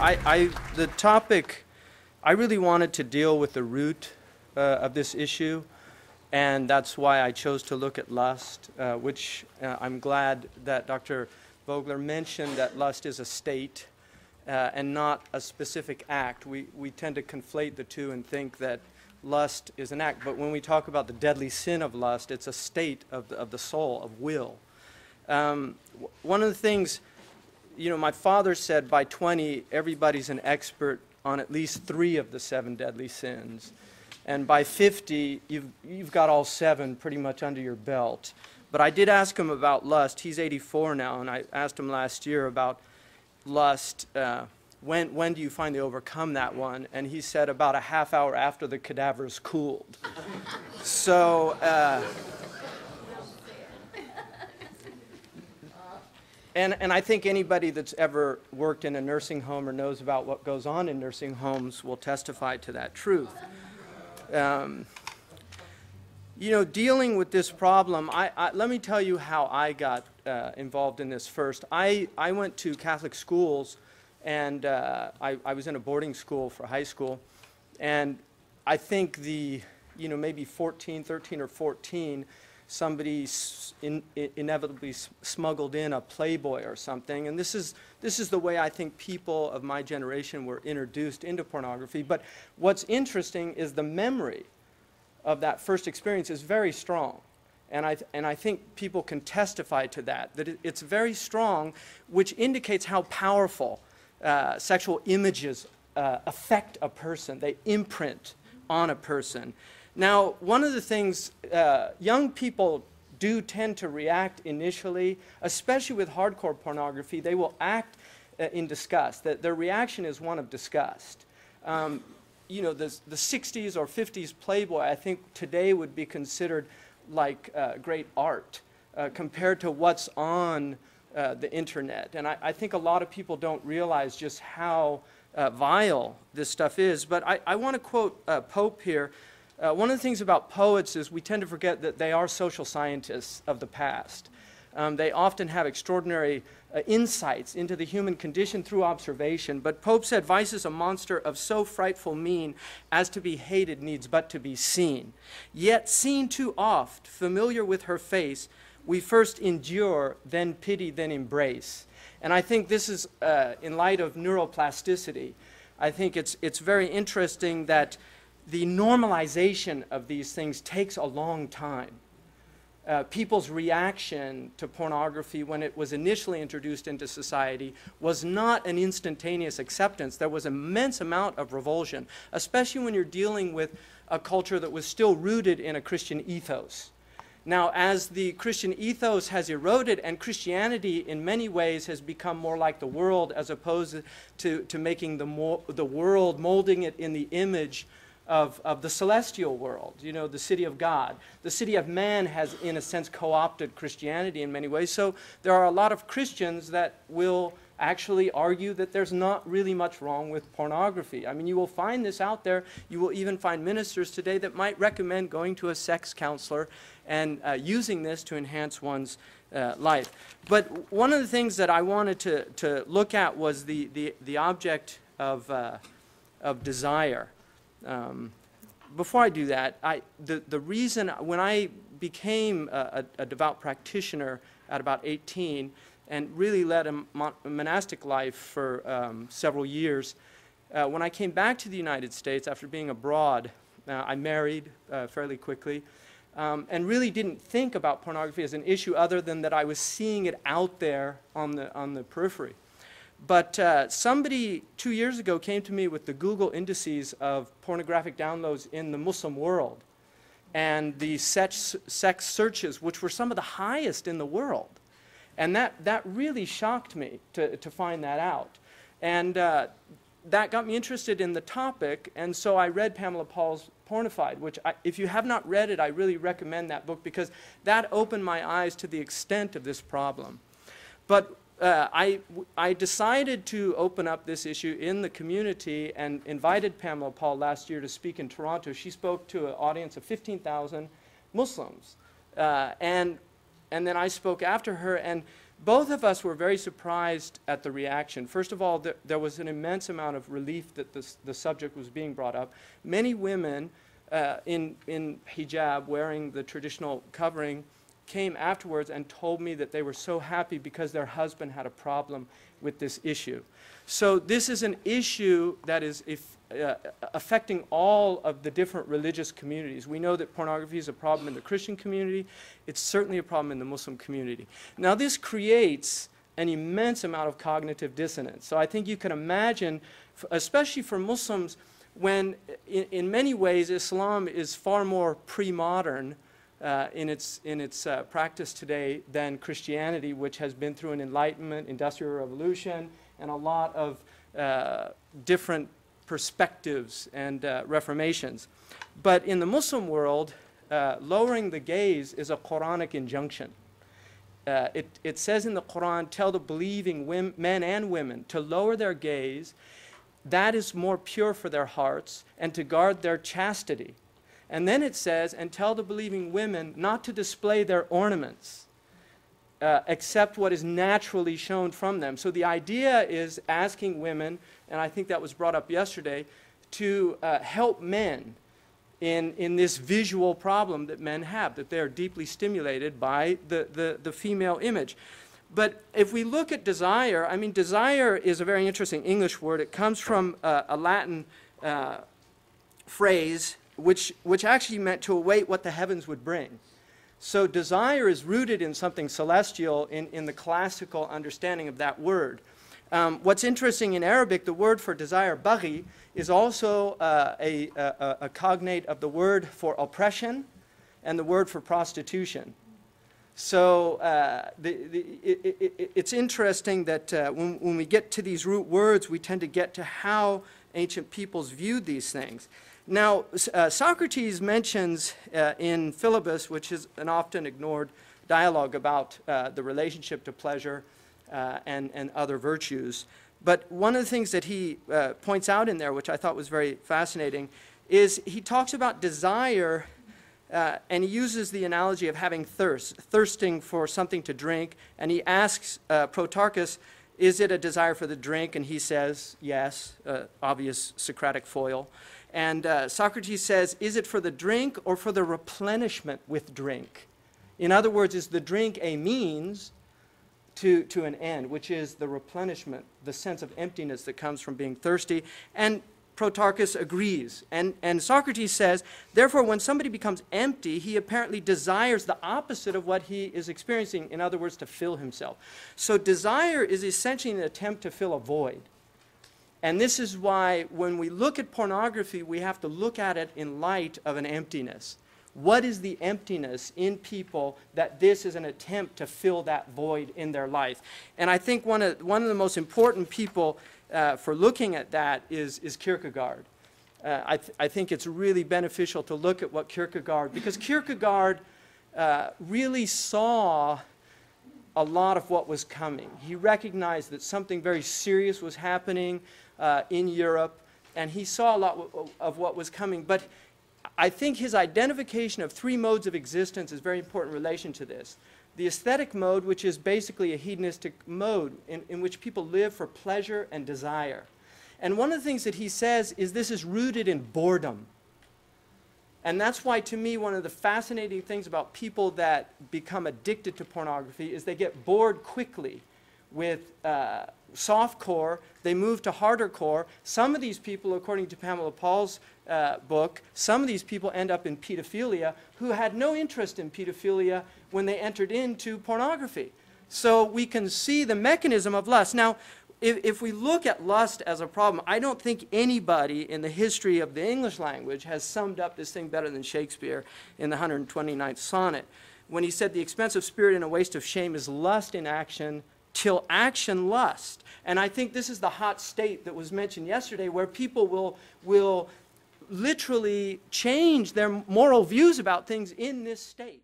The topic, I really wanted to deal with the root of this issue, and that's why I chose to look at lust, which I'm glad that Dr. Vogler mentioned that lust is a state and not a specific act. We tend to conflate the two and think that lust is an act, but when we talk about the deadly sin of lust, it's a state of the soul, of will. One of the things, my father said by 20, everybody's an expert on at least 3 of the 7 deadly sins. And by 50, you've got all 7 pretty much under your belt. But I did ask him about lust. He's 84 now, and I asked him last year about lust. When do you finally overcome that one? And he said about a half hour after the cadaver's cooled. So, and I think anybody that's ever worked in a nursing home or knows about what goes on in nursing homes will testify to that truth. Dealing with this problem, let me tell you how I got involved in this first. I went to Catholic schools, and I was in a boarding school for high school, and I think maybe 13 or 14, somebody inevitably smuggled in a Playboy or something, and this is the way I think people of my generation were introduced into pornography. But what's interesting is the memory of that first experience is very strong. And I think people can testify to that it's very strong, which indicates how powerful sexual images affect a person. They imprint on a person. Now, one of the things, young people do tend to react initially, especially with hardcore pornography. They will act in disgust. Their reaction is one of disgust. The 60s or 50s Playboy, I think today would be considered like great art compared to what's on the internet. And I think a lot of people don't realize just how vile this stuff is. But I want to quote Pope here. One of the things about poets is we tend to forget that they are social scientists of the past. They often have extraordinary insights into the human condition through observation. But Pope said, "Vice is a monster of so frightful mien as to be hated needs but to be seen. Yet seen too oft, familiar with her face, we first endure, then pity, then embrace." And I think this is, in light of neuroplasticity, I think it's very interesting that the normalization of these things takes a long time. People's reaction to pornography when it was initially introduced into society was not an instantaneous acceptance. There was an immense amount of revulsion, especially when you're dealing with a culture that was still rooted in a Christian ethos. Now, as the Christian ethos has eroded and Christianity in many ways has become more like the world as opposed to making the world, molding it in the image of the celestial world, the city of God. The city of man has, in a sense, co-opted Christianity in many ways. So there are a lot of Christians that will actually argue that there's not really much wrong with pornography. I mean, you will find this out there. You will even find ministers today that might recommend going to a sex counselor and using this to enhance one's life. But one of the things that I wanted to look at was the object of desire. Before I do that, the reason when I became a devout practitioner at about 18 and really led a monastic life for several years, when I came back to the United States after being abroad, I married fairly quickly and really didn't think about pornography as an issue other than that I was seeing it out there on the periphery. But somebody 2 years ago came to me with the Google indices of pornographic downloads in the Muslim world and the sex searches, which were some of the highest in the world. And that really shocked me to find that out. And that got me interested in the topic, and so I read Pamela Paul's Pornified, which if you have not read it, I really recommend that book because that opened my eyes to the extent of this problem. But I decided to open up this issue in the community and invited Pamela Paul last year to speak in Toronto. She spoke to an audience of 15,000 Muslims. And then I spoke after her, and both of us were very surprised at the reaction. First of all, there was an immense amount of relief that the subject was being brought up. Many women in hijab, wearing the traditional covering, came afterwards and told me that they were so happy because their husband had a problem with this issue. So this is an issue that is affecting all of the different religious communities. We know that pornography is a problem in the Christian community. It's certainly a problem in the Muslim community. Now this creates an immense amount of cognitive dissonance. So I think you can imagine, especially for Muslims, when in many ways Islam is far more pre-modern in its practice today than Christianity, which has been through an Enlightenment, Industrial Revolution, and a lot of different perspectives and reformations. But in the Muslim world, lowering the gaze is a Quranic injunction. It says in the Quran, tell the believing men and women to lower their gaze. That is more pure for their hearts, and to guard their chastity. And then it says, and tell the believing women not to display their ornaments, except what is naturally shown from them. So the idea is asking women, and I think that was brought up yesterday, to help men in this visual problem that men have, that they are deeply stimulated by the female image. But if we look at desire, I mean, desire is a very interesting English word. It comes from a Latin phrase which actually meant to await what the heavens would bring. So desire is rooted in something celestial in the classical understanding of that word. What's interesting in Arabic, the word for desire, baghi, is also a cognate of the word for oppression and the word for prostitution. So it's interesting that when we get to these root words, we tend to get to how ancient peoples viewed these things. Now, Socrates mentions in Philebus, which is an often ignored dialogue about the relationship to pleasure and other virtues. But one of the things that he points out in there, which I thought was very fascinating, is he talks about desire, and he uses the analogy of having thirsting for something to drink. And he asks Protarchus, is it a desire for the drink? And he says, yes, obvious Socratic foil. And Socrates says, is it for the drink or for the replenishment with drink? In other words, is the drink a means to an end, which is the replenishment, the sense of emptiness that comes from being thirsty? And Protarchus agrees. And Socrates says, therefore, when somebody becomes empty, he apparently desires the opposite of what he is experiencing, in other words, to fill himself. So desire is essentially an attempt to fill a void. And this is why when we look at pornography, we have to look at it in light of an emptiness. What is the emptiness in people that this is an attempt to fill that void in their life? And I think one of the most important people for looking at that is Kierkegaard. I think it's really beneficial to look at what Kierkegaard, because Kierkegaard really saw a lot of what was coming. He recognized that something very serious was happening in Europe, and he saw a lot of what was coming. But I think his identification of three modes of existence is very important in relation to this. The aesthetic mode, which is basically a hedonistic mode in which people live for pleasure and desire. And one of the things that he says is this is rooted in boredom. And that's why, to me, one of the fascinating things about people that become addicted to pornography is they get bored quickly with softcore. They move to harder core. Some of these people, according to Pamela Paul's book, some of these people end up in pedophilia who had no interest in pedophilia when they entered into pornography. So we can see the mechanism of lust. Now, if we look at lust as a problem, I don't think anybody in the history of the English language has summed up this thing better than Shakespeare in the 129th sonnet, when he said, the expense of spirit and a waste of shame is lust in action, till action lust. And I think this is the hot state that was mentioned yesterday, where people will literally change their moral views about things in this state.